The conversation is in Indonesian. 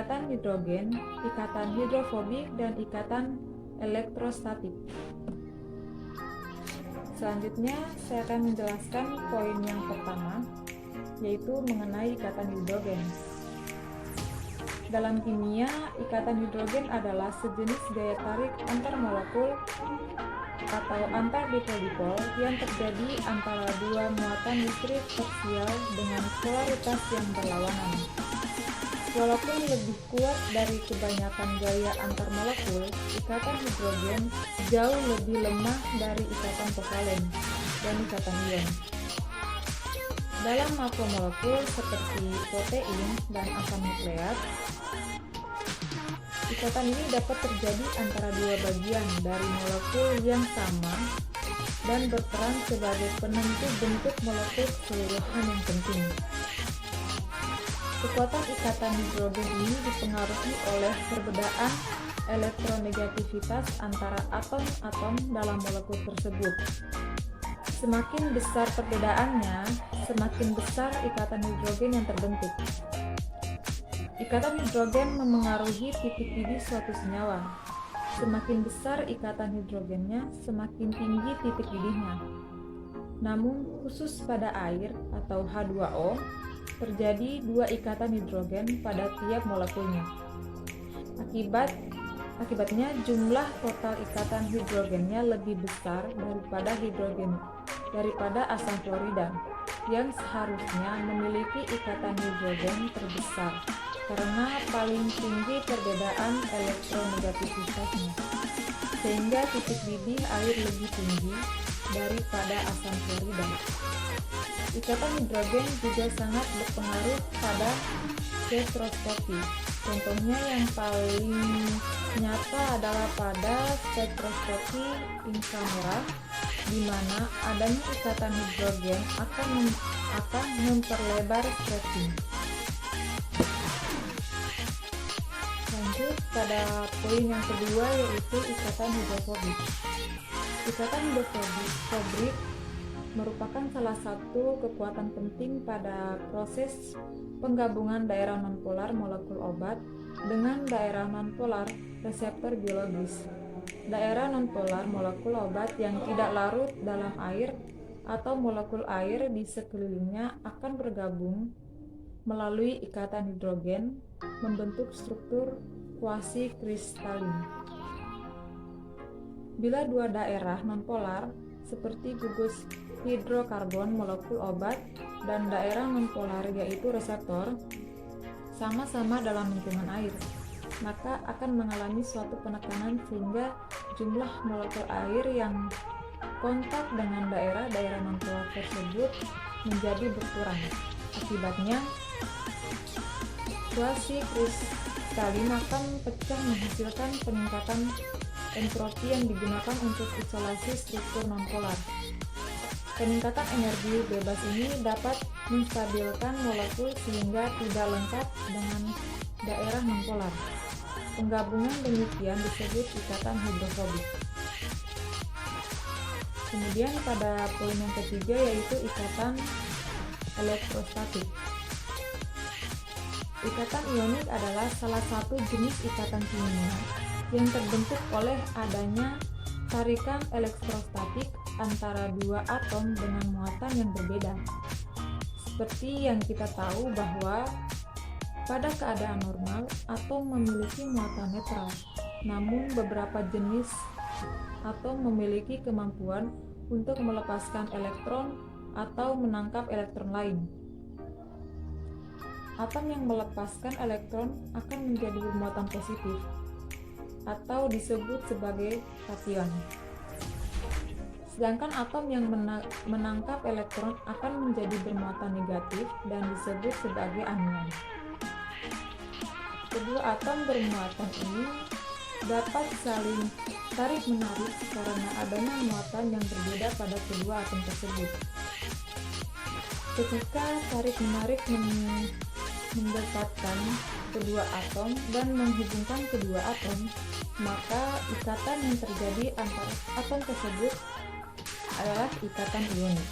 ikatan hidrogen, ikatan hidrofobik, dan ikatan elektrostatik. Selanjutnya, saya akan menjelaskan poin yang pertama, yaitu mengenai ikatan hidrogen. Dalam kimia, ikatan hidrogen adalah sejenis gaya tarik antar molekul atau antar dipol-dipol yang terjadi antara dua muatan listrik parsial dengan polaritas yang berlawanan. Walaupun lebih kuat dari kebanyakan gaya antar molekul, ikatan hidrogen jauh lebih lemah dari ikatan kovalen dan ikatan ion. Dalam makromolekul seperti protein dan asam nukleat, ikatan ini dapat terjadi antara dua bagian dari molekul yang sama dan berperan sebagai penentu bentuk molekul keseluruhan yang penting. Kekuatan ikatan hidrogen ini dipengaruhi oleh perbedaan elektronegativitas antara atom-atom dalam molekul tersebut. Semakin besar perbedaannya, semakin besar ikatan hidrogen yang terbentuk. Ikatan hidrogen memengaruhi titik didih suatu senyawa. Semakin besar ikatan hidrogennya, semakin tinggi titik didihnya. Namun, khusus pada air atau H2O, terjadi dua ikatan hidrogen pada tiap molekulnya. Akibatnya, jumlah total ikatan hidrogennya lebih besar daripada asam fluorida, yang seharusnya memiliki ikatan hidrogen terbesar karena paling tinggi perbedaan elektronegativitasnya, sehingga titik didih air lebih tinggi daripada asam fluorida. Ikatan hidrogen juga sangat berpengaruh pada spektroskopi. Contohnya yang paling nyata adalah pada spektroskopi inframerah, di mana adanya ikatan hidrogen akan memperlebar stretching. Lanjut pada poin yang kedua, yaitu ikatan hidrofobik. Ikatan hidrofobik merupakan salah satu kekuatan penting pada proses penggabungan daerah nonpolar molekul obat dengan daerah nonpolar reseptor biologis. Daerah nonpolar molekul obat yang tidak larut dalam air atau molekul air di sekelilingnya akan bergabung melalui ikatan hidrogen membentuk struktur kuasi kristalin. Bila dua daerah nonpolar seperti gugus hidrokarbon molekul obat dan daerah nonpolar yaitu reseptor sama-sama dalam lingkungan air, maka akan mengalami suatu penekanan sehingga jumlah molekul air yang kontak dengan daerah-daerah nonpolar tersebut menjadi berkurang. Akibatnya, kuasi kristalin akan pecah menghasilkan peningkatan entropi yang digunakan untuk isolasi struktur nonpolar. Peningkatan energi bebas ini dapat menstabilkan molekul sehingga tidak lengkap dengan daerah nonpolar. Penggabungan demikian disebut ikatan hidrofobik. Kemudian pada poin yang ketiga, yaitu ikatan elektrostatik. Ikatan ionik adalah salah satu jenis ikatan kimia yang terbentuk oleh adanya tarikan elektrostatik antara dua atom dengan muatan yang berbeda. Seperti yang kita tahu bahwa pada keadaan normal, atom memiliki muatan netral, namun beberapa jenis atom memiliki kemampuan untuk melepaskan elektron atau menangkap elektron lain. Atom yang melepaskan elektron akan menjadi bermuatan positif, atau disebut sebagai kation. Sedangkan atom yang menangkap elektron akan menjadi bermuatan negatif dan disebut sebagai anion. Kedua atom bermuatan ini dapat saling tarik-menarik karena adanya muatan yang berbeda pada kedua atom tersebut. Ketika tarik-menarik mendekatkan kedua atom dan menghubungkan kedua atom, maka ikatan yang terjadi antara atom tersebut adalah ikatan ionik.